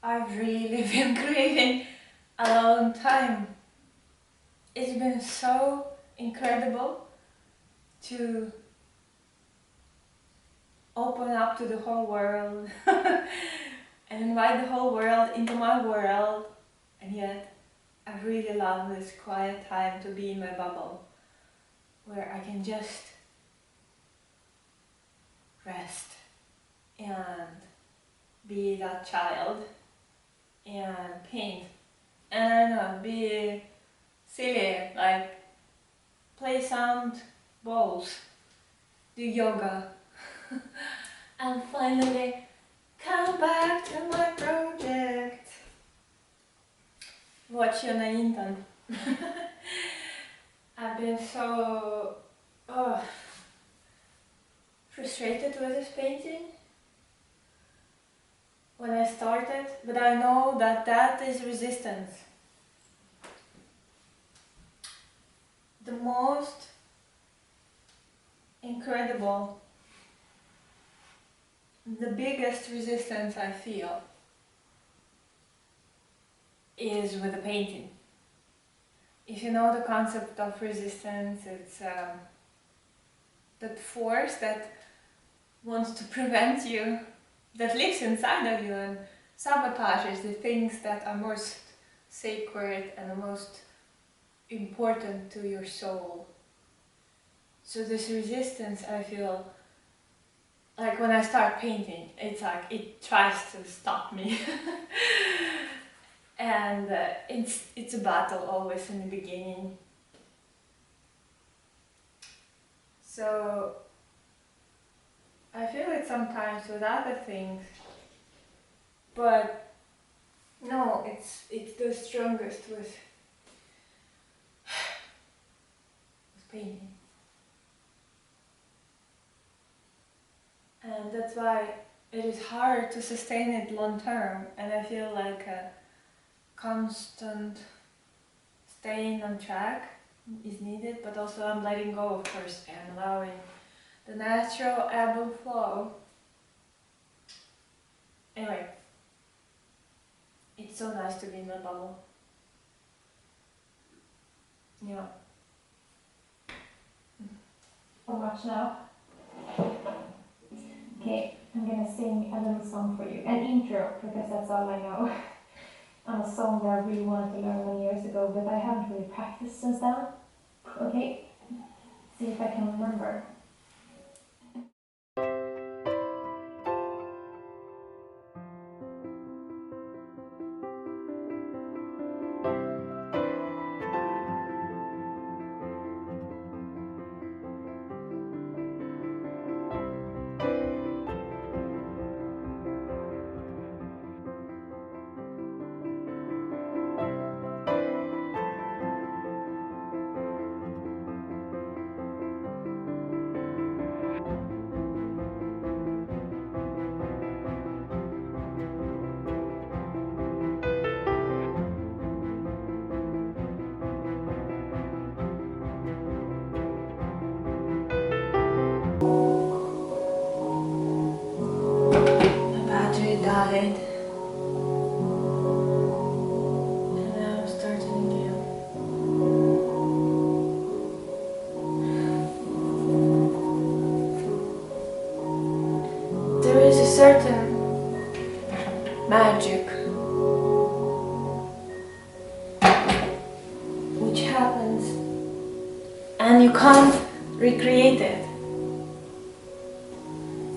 I've really been craving a long time. It's been so incredible to open up to the whole world and invite the whole world into my world, and yet I really love this quiet time to be in my bubble where I can just rest and be that child and paint and I don't know, be silly, like play sound bowls, do yoga, and finally come back to my project. Watch you na intan. I've been so frustrated with this painting when I started, but I know that that is resistance. The most incredible, the biggest resistance I feel is with the painting. If you know the concept of resistance, it's that force that wants to prevent you, that lives inside of you and sabotages the things that are most sacred and the most important to your soul. So this resistance, I feel like when I start painting, it's like it tries to stop me. And it's a battle always in the beginning. So I feel it sometimes with other things, but no, it's the strongest with painting. And that's why it is hard to sustain it long term, and I feel like a constant staying on track is needed, but also I'm letting go, of course, and allowing the natural ebb and flow. Anyway, it's so nice to be in my bubble. Yeah. How much now? Okay, I'm gonna sing a little song for you. An intro, because that's all I know. On a song that I really wanted to learn many years ago, but I haven't really practiced since then. Okay, see if I can remember. My battery died, and now I'm starting again. There is a certain magic which happens and you can't recreate it.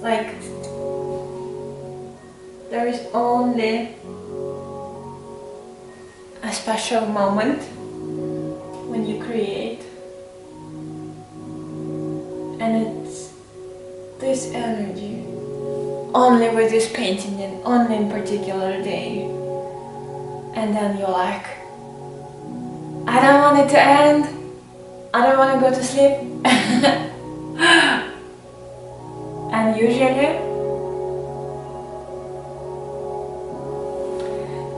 Like, there is only a special moment when you create, and it's this energy only with this painting and only in particular day, and then you're like, I don't want it to end, I don't want to go to sleep. And usually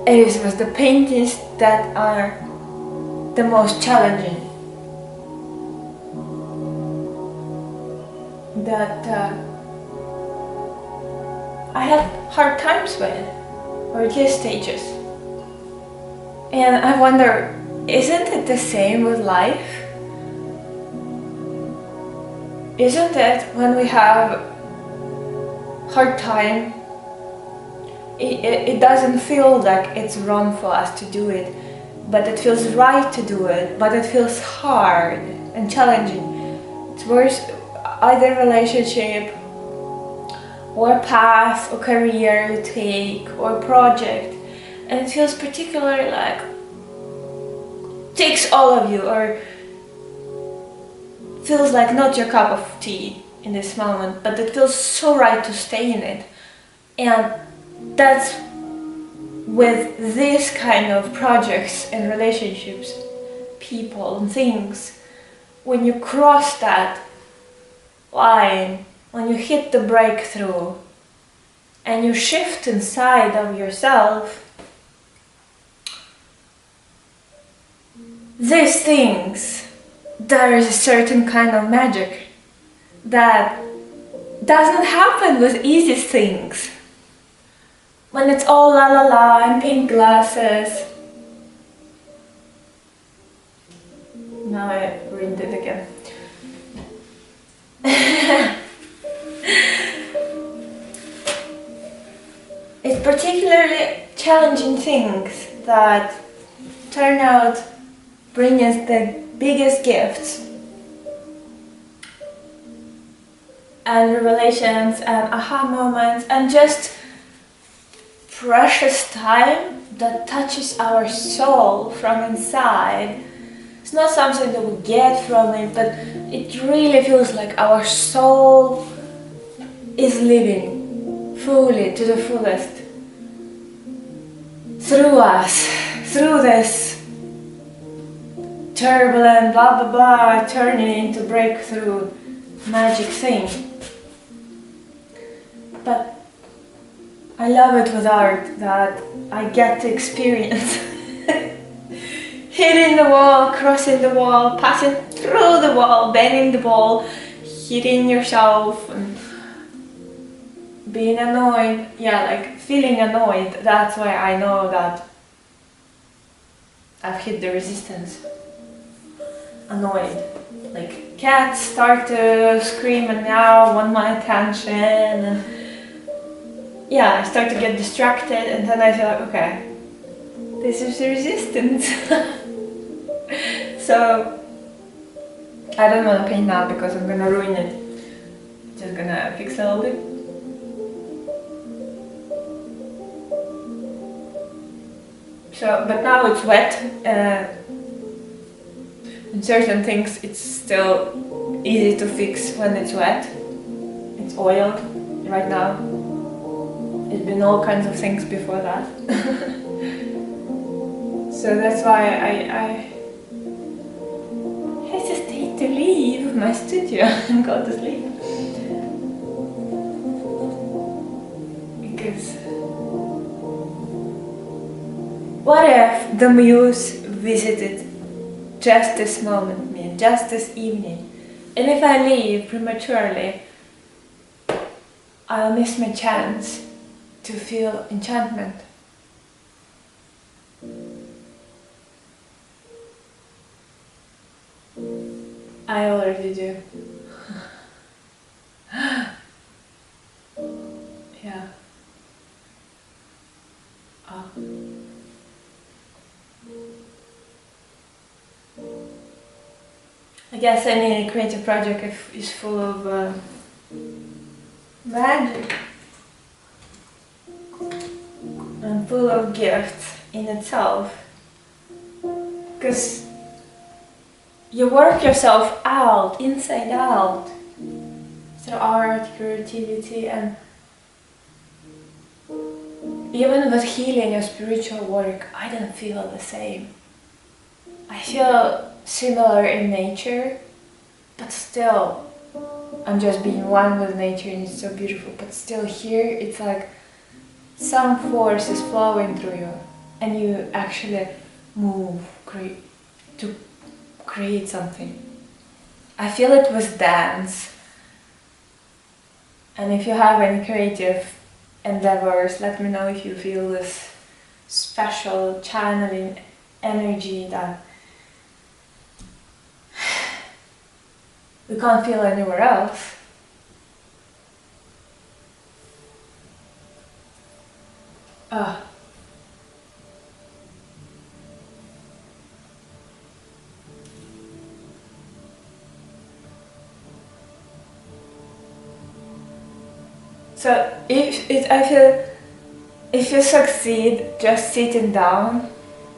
it is with the paintings that are the most challenging, that I have hard times with, or at least stages. And I wonder, isn't it the same with life? Isn't it when we have hard time, it doesn't feel like it's wrong for us to do it, but it feels right to do it, but it feels hard and challenging. It's worse, either relationship or path or career you take or project, and it feels particularly like takes all of you, or feels like not your cup of tea in this moment, but it feels so right to stay in it. And that's with this kind of projects and relationships, people and things. When you cross that line, when you hit the breakthrough and you shift inside of yourself, these things, there is a certain kind of magic that doesn't happen with easy things. When it's all la la la and pink glasses. Now I ruined it again. It's particularly challenging things that turn out bring us the biggest gifts and revelations and aha moments and just precious time that touches our soul from inside. It's not something that we get from it, but it really feels like our soul is living fully to the fullest through us, through this turbulent blah blah blah turning into breakthrough magic thing. But I love it with art that I get to experience hitting the wall, crossing the wall, passing through the wall, bending the wall, hitting yourself and being annoyed. Yeah, like feeling annoyed. That's why I know that I've hit the resistance. Annoyed. Like cats start to scream and meow, want my attention, and yeah, I start to get distracted, and then I feel like, okay, this is the resistance. So I don't want to paint now because I'm gonna ruin it. Just gonna fix a little bit. So, but now it's wet. And certain things it's still easy to fix when it's wet. It's oiled right now. It's been all kinds of things before that. So that's why I hesitate to leave my studio and go to sleep. Because what if the muse visited just this moment, me, just this evening, and if I leave prematurely, I'll miss my chance to feel enchantment. I already do. Yeah. Oh. I guess any creative project is full of magic and full of gifts in itself, because you work yourself out, inside out, through art, creativity, and even with healing and spiritual work, I don't feel the same. I feel similar in nature, but still, I'm just being one with nature and it's so beautiful, but still here it's like some force is flowing through you and you actually move to create something. I feel it with dance, and if you have any creative endeavors, let me know if you feel this special channeling energy that we can't feel anywhere else. So I feel if you succeed just sitting down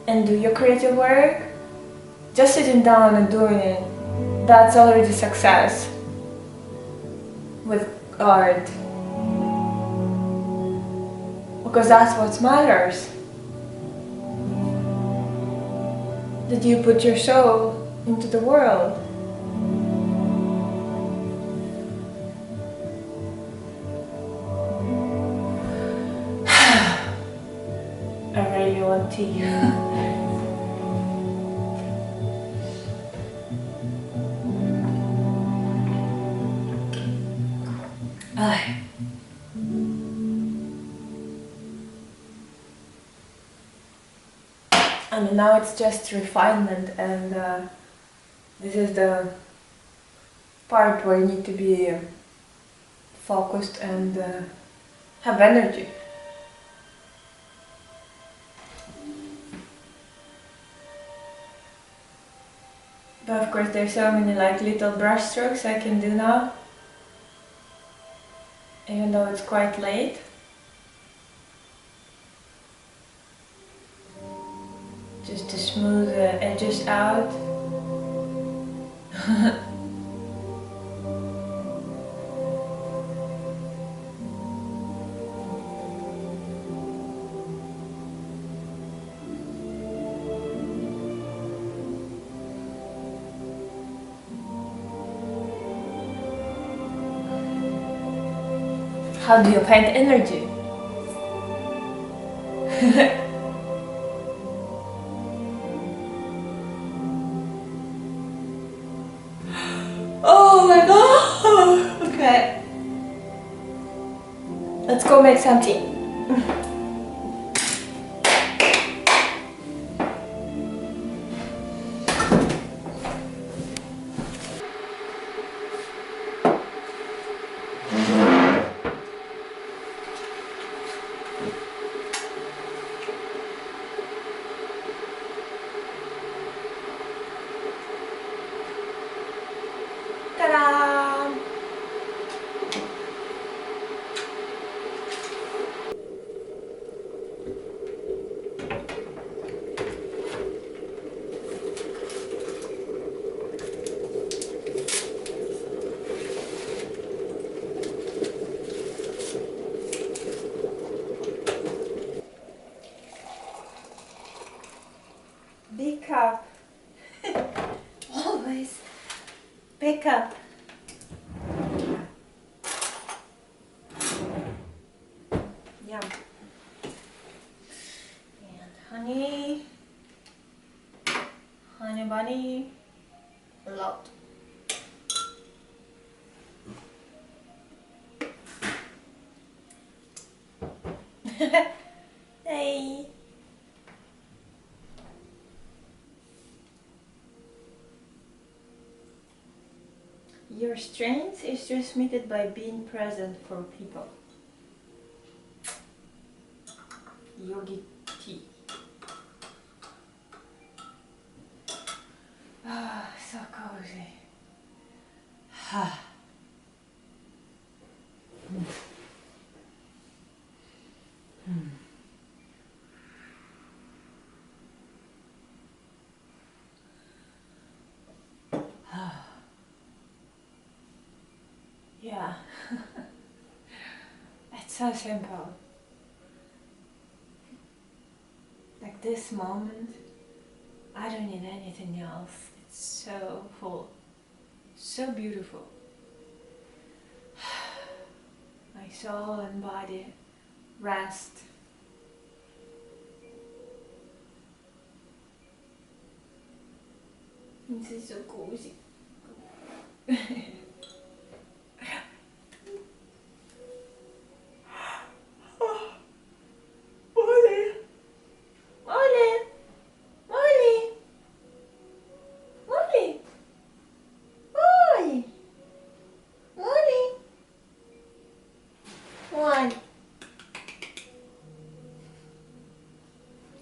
and do your creative work, just sitting down and doing it, that's already success with art. Because that's what matters. That you put your soul into the world. I really want tea. And now it's just refinement, and this is the part where you need to be focused and have energy. But of course there's so many like little brush strokes I can do now, even though it's quite late. Just to smooth the edges out. How do you paint energy? Oh my god! Okay. Let's go make some tea. Ta-da! Big cup. Always. Big cup. Yum. And honey. Honey bunny. A lot. Hey. Your strength is transmitted by being present for people. Yogi tea. Ah, so cozy. Yeah. It's so simple. Like this moment, I don't need anything else. It's so full, so beautiful. My soul and body rest. This is so cozy.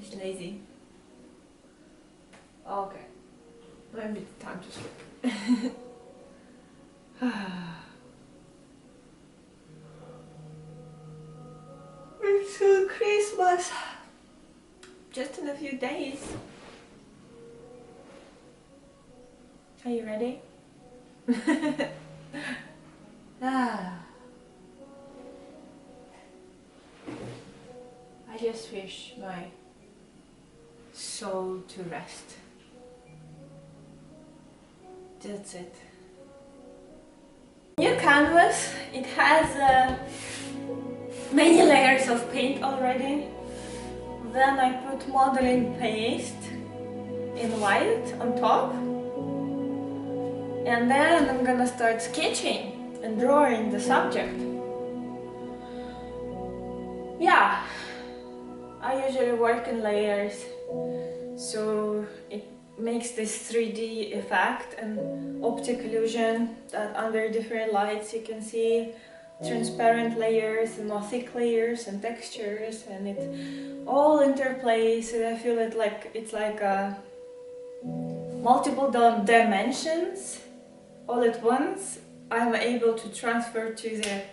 He's lazy. Okay. Maybe it's time to sleep. It's soon Christmas. Just in a few days. Are you ready? I just wish my soul to rest. That's it. New canvas. It has many layers of paint already. Then I put modeling paste in white on top. And then I'm gonna start sketching and drawing the subject. Yeah, I usually work in layers, so it makes this 3D effect and optic illusion that under different lights you can see transparent layers and more thick layers and textures, and it all interplays, and I feel it like it's like multiple dimensions all at once. I'm able to transfer to the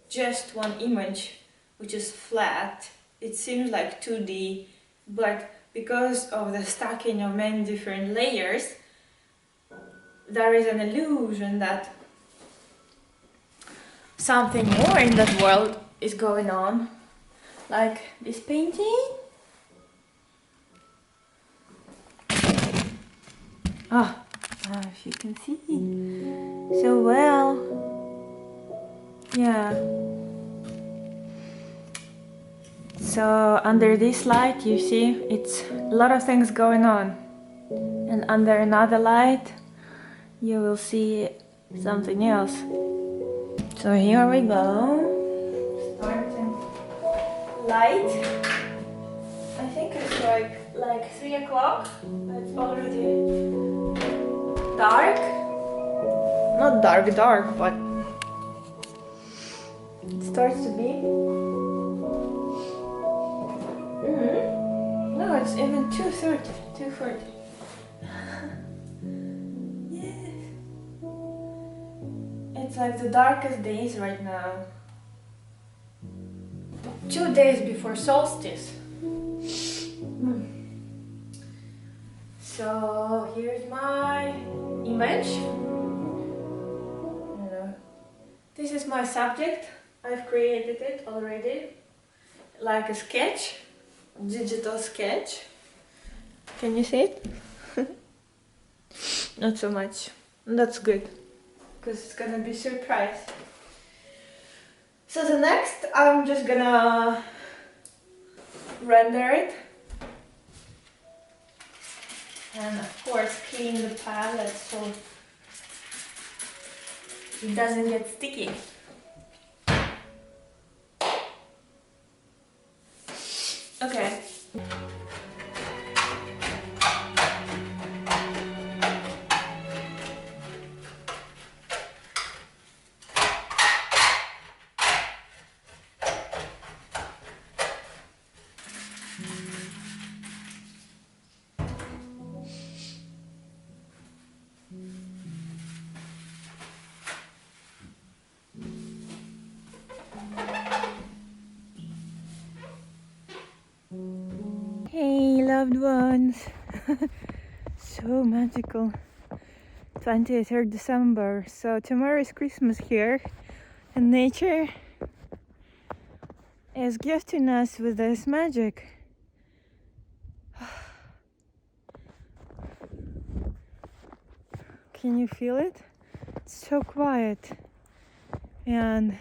just one image, which is flat. It seems like 2D, but because of the stacking of many different layers, there is an illusion that something more in that world is going on. Like this painting. If you can see so well. Yeah. So under this light you see it's a lot of things going on. And under another light you will see something else. So here we go. Starting light. I think it's like 3 o'clock. It's already dark. Not dark, but it starts to be. No, it's even 2:30. 2:40. Yes. It's like the darkest days right now. 2 days before solstice. So here's my image. This is my subject. I've created it already, like a sketch, digital sketch. Can you see it? Not so much. That's good, because it's gonna be surprise. So the next, I'm just gonna render it. And of course clean the palette so it doesn't get sticky. Okay. Hey loved ones, so magical. 23rd December, so tomorrow is Christmas here, and nature is gifting us with this magic. Can you feel it? It's so quiet, and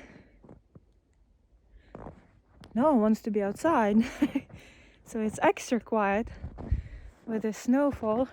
no one wants to be outside. So it's extra quiet with the snowfall.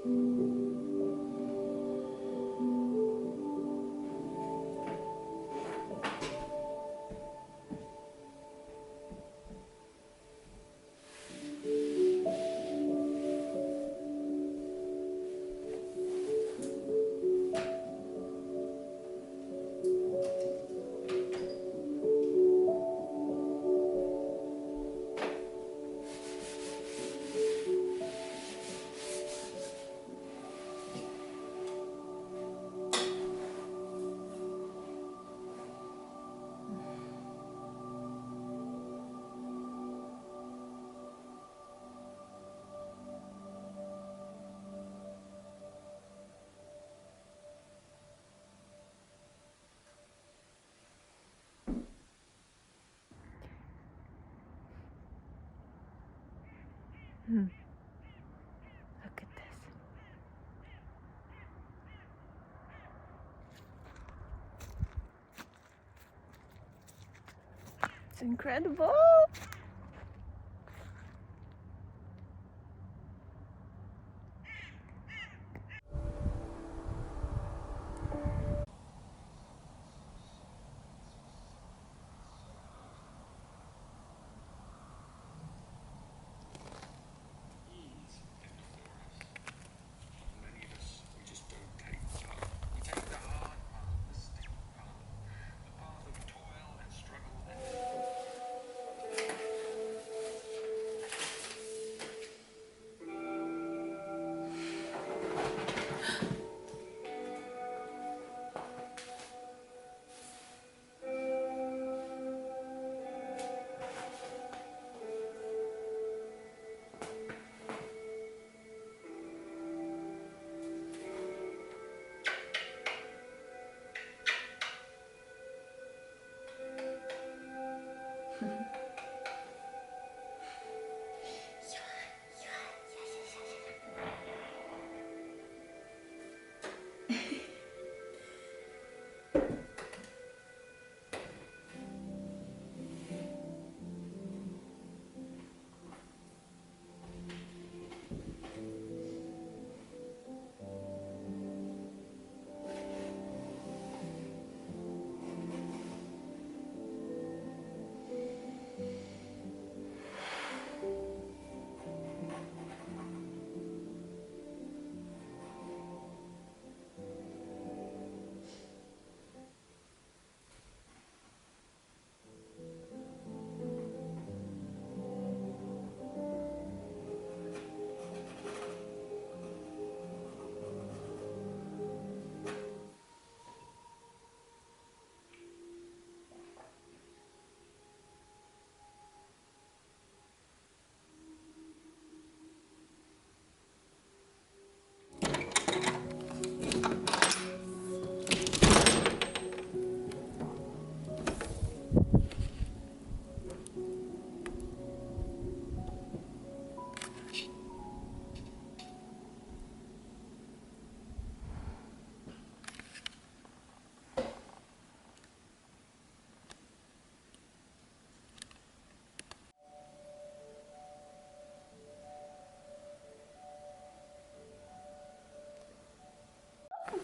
Look at this. It's incredible.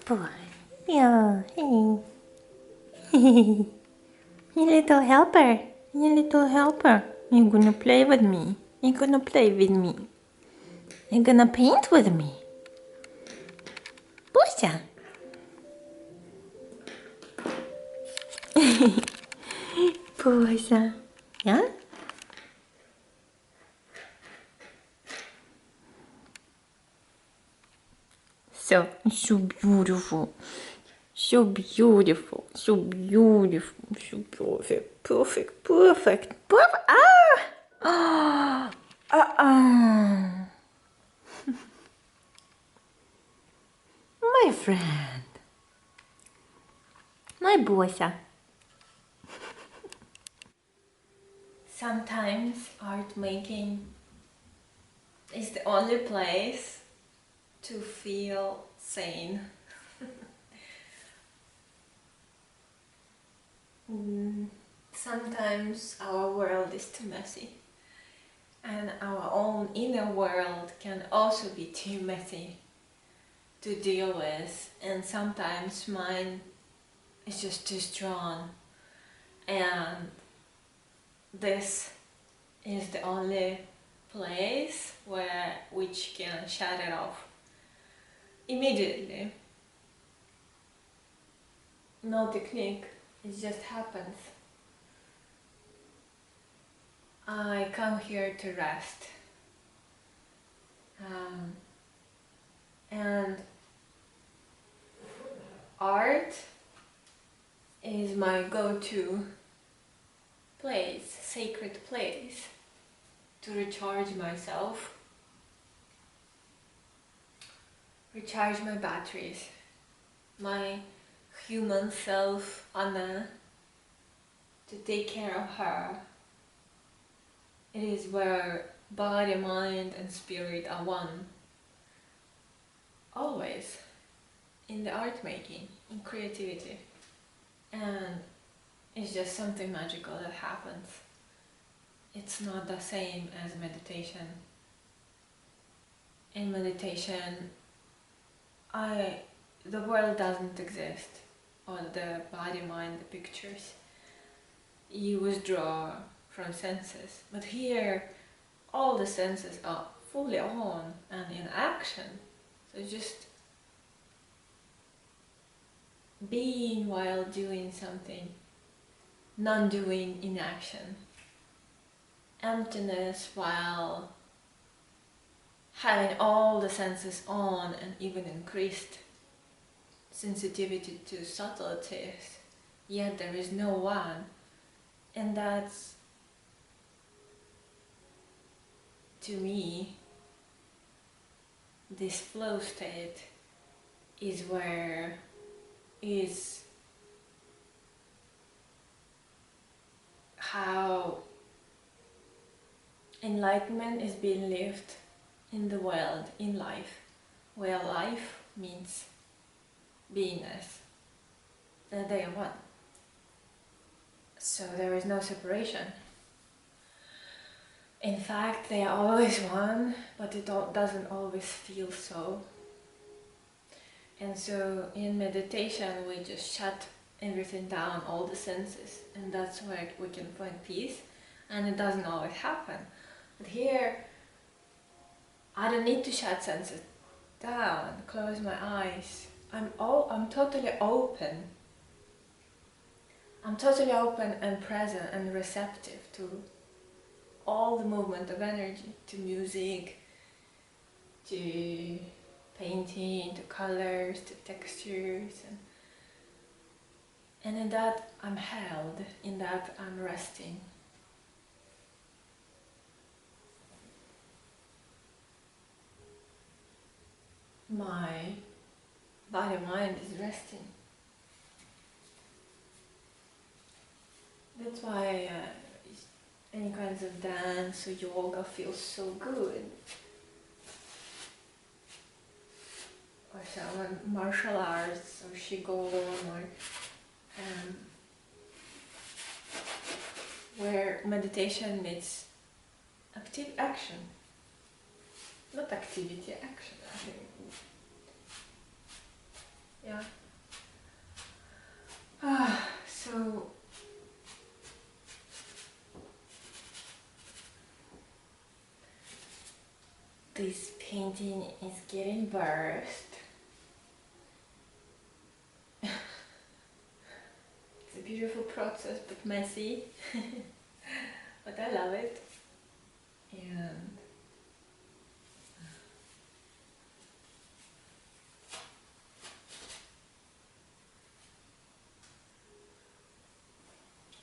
Boy. Yeah, hey. You little helper. You little helper. You're gonna play with me. You're gonna play with me. You're gonna paint with me. Bosa. Bosa. Yeah? So beautiful. So beautiful. So beautiful. So perfect. Perfect. Perfect. Perfect. Ah! My friend. My bosa. Sometimes art making is the only place to feel sane. Sometimes our world is too messy, and our own inner world can also be too messy. to deal with, and sometimes mine is just too strong, and this is the only place which can shut it off immediately. No technique, it just happens. I come here to rest, and art is my go-to place, sacred place to recharge myself, recharge my batteries, my human self, Anna, to take care of her. It is where body, mind and spirit are one. Always. In the art making, in creativity. And it's just something magical that happens. It's not the same as meditation. In meditation, the world doesn't exist, or the body, mind, the pictures. You withdraw from senses, but here all the senses are fully on and in action. So just being while doing something, non-doing in action, emptiness while having all the senses on and even increased sensitivity to subtleties, yet there is no one. And that's, to me, this flow state is how enlightenment is being lived in the world, in life, where life means beingness, that they are one. So there is no separation. In fact, they are always one, but it doesn't always feel so. And so in meditation we just shut everything down, all the senses, and that's where we can find peace, and it doesn't always happen. But here, I don't need to shut senses down, close my eyes. I'm totally open. I'm totally open and present and receptive to all the movement of energy, to music, to painting, to colors, to textures, and in that I'm held, in that I'm resting. My body-mind is resting. That's why any kinds of dance or yoga feels so good. Or some martial arts or qigong, or where meditation meets active action. Not activity, action, I think. Yeah. So this painting is getting burst. It's a beautiful process, but messy. But I love it. And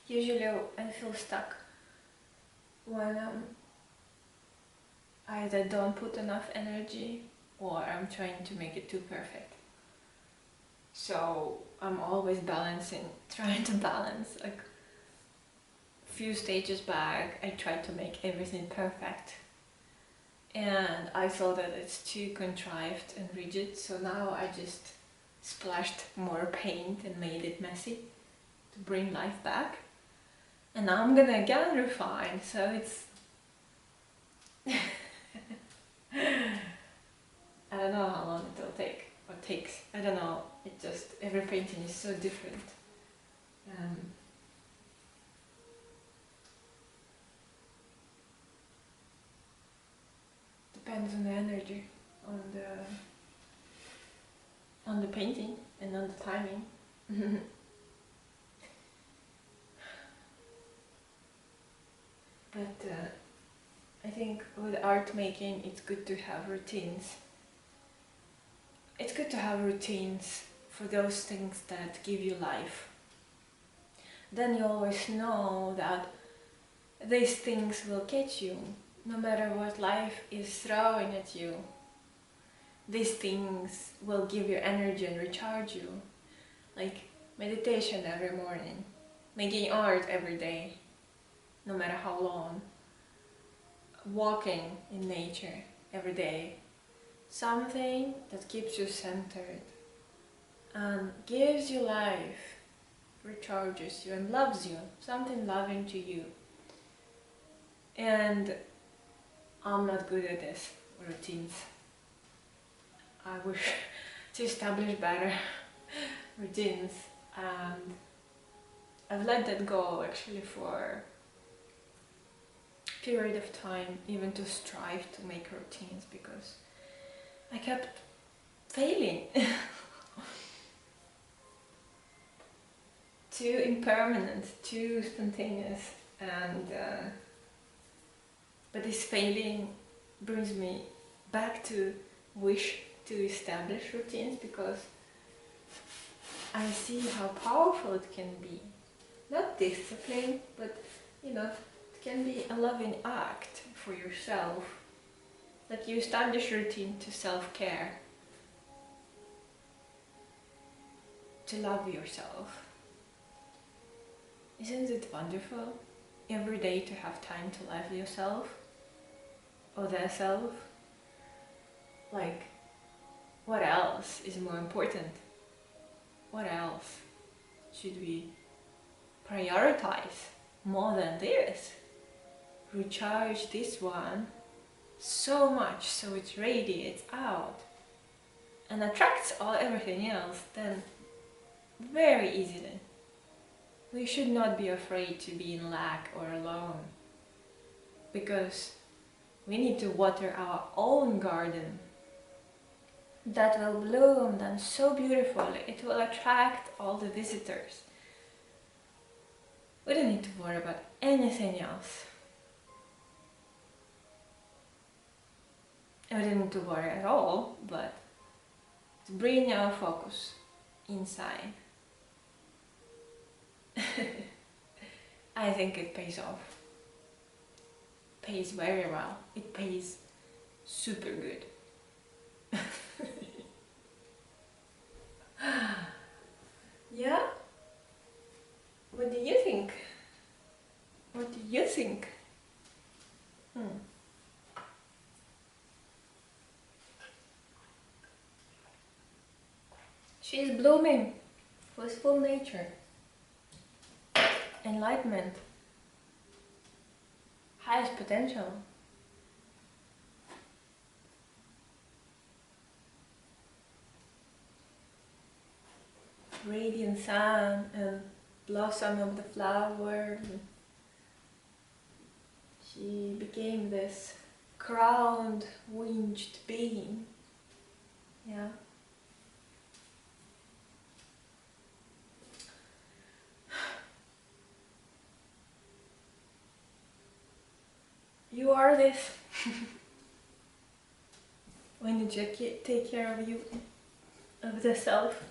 usually I feel stuck when either don't put enough energy or I'm trying to make it too perfect. So I'm always balancing, trying to balance. Like a few stages back, I tried to make everything perfect. And I saw that it's too contrived and rigid, so now I just splashed more paint and made it messy to bring life back. And now I'm gonna again refine, so it's I don't know how long it'll take, but or takes. I don't know. It just, every painting is so different. Depends on the energy, on the painting and on the timing. But I think with art making, it's good to have routines. It's good to have routines for those things that give you life. Then you always know that these things will catch you, no matter what life is throwing at you. These things will give you energy and recharge you. Like meditation every morning, making art every day, no matter how long, walking in nature every day. Something that keeps you centered and gives you life, recharges you and loves you, something loving to you. And I'm not good at this, routines. I wish to establish better routines, and I've let that go actually for a period of time, even to strive to make routines, because I kept failing. Too impermanent, too spontaneous, and but this failing brings me back to wish to establish routines, because I see how powerful it can be. Not discipline, but you know, it can be a loving act for yourself. That you establish routine to self-care, to love yourself. Isn't it wonderful every day to have time to love yourself or their self? Like, what else is more important? What else should we prioritize more than this? Recharge this one so much so it radiates out and attracts everything else then very easily. We should not be afraid to be in lack or alone, because we need to water our own garden. That will bloom then so beautifully, it will attract all the visitors. We don't need to worry about anything else. And we don't need to worry at all, but to bring our focus inside. I think it pays off. Pays very well. It pays super good. Yeah? What do you think? What do you think? She is blooming with full nature. Enlightenment. Highest potential. Radiant sun and blossom of the flower. She became this crowned, winged being. Yeah. You are this. When you take care of you, of the self.